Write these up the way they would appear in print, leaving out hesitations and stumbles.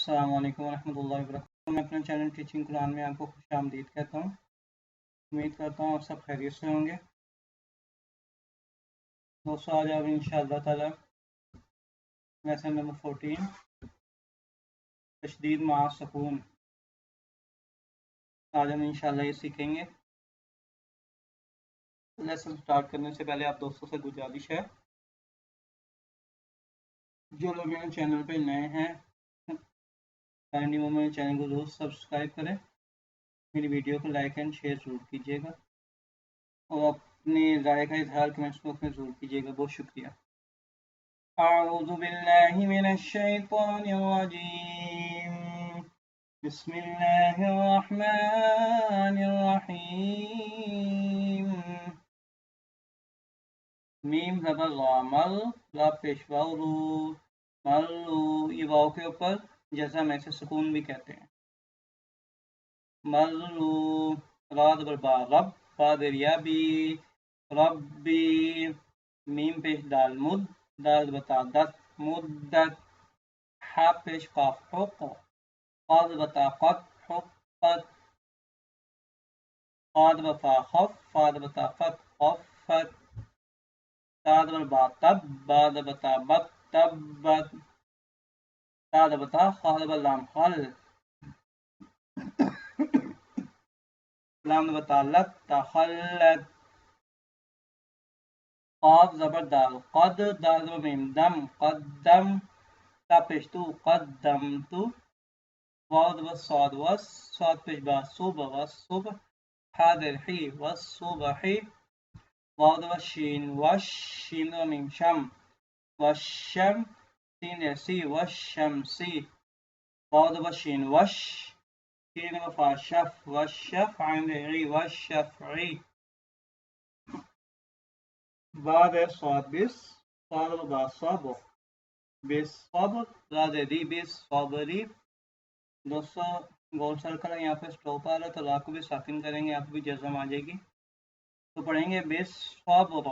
السلام علیکم ورحمۃ اللہ وبرکاتہ۔ میں اپنے چینل ٹیچنگ قرآن میں آپ کو خوش آمدید کہتا ہوں۔ امید کرتا ہوں آپ سب خیریت سے ہوں گے۔ دوستوں آج آپ انشاءاللہ تعالی لیسن نمبر 14 تشدید مع سکون آج ہم انشاءاللہ یہ سیکھیں گے۔ لیسن سٹارٹ کرنے سے پہلے آپ دوستوں سے گزارش ہے، جو لوگ میرے چینل پہ نئے ہیں میرے چینل کو ضرور سبسکرائب کریں، میری ویڈیو کو لائک اینڈ شیئر ضرور کیجیے گا اور اپنی رائے کا اظہار کمنٹس باکس میں ضرور کیجیے گا۔ بہت شکریہ۔ اعوذ باللہ من الشیطان الرجیم، بسم اللہ الرحمن الرحیم۔ میم زبر را، مل را پیشوا رو، ملو یہ واو کے اوپر جزم ایسے سکون بھی کہتے ہیں۔ ملو را زبر با، رب با دریا بی، ربی میم پیش دال مد، دال بتا دت مدت، حا پیش قاف حق، قاد بتا قد حقت، قاد بفا خف، فاد بتا فت خفت، تاد با تب، باد بتا بت تبت، تاد بتا خاد بلام خل، لام بتا لت تخلت، قاف زبر دال قد، دال میم دم قدم، تا پیش تو قدمتو، واو و صاد وس، صاد پیش با صبح و صبح، حاضر حی و صبحی، واو و شین وش، شین و میم شم وشم، سین سی وشمسی، واو و شین وش، شین و فا شف وشف، عین عی وشفعی، بعد صاد بس، صاد و با صبر بس صبر، زاد دی بس صبری۔ دوستوں گول سرکل ہے، یہاں پہ سٹاپ آ رہا ہے تو لا کو بھی ساکن کریں گے، آپ کو بھی جزم آ جائے گی۔ تو پڑھیں گے بس صبر۔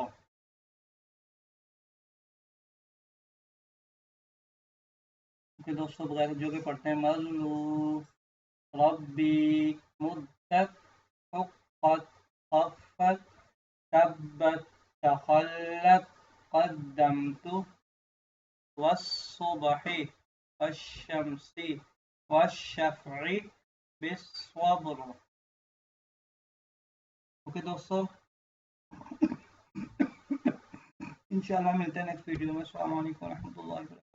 دوستوں بغیر جو کہ پڑھتے ہیں ملو ربی مدت حقت خفت تبت تخلت قدمت والصبح والشمس والشفع بالصبر۔ اوکے دوستوں، انشاءاللہ ملتے ہیں نیکسٹ ویڈیو میں۔ السلام علیکم ورحمۃ اللہ وبرکاتہ۔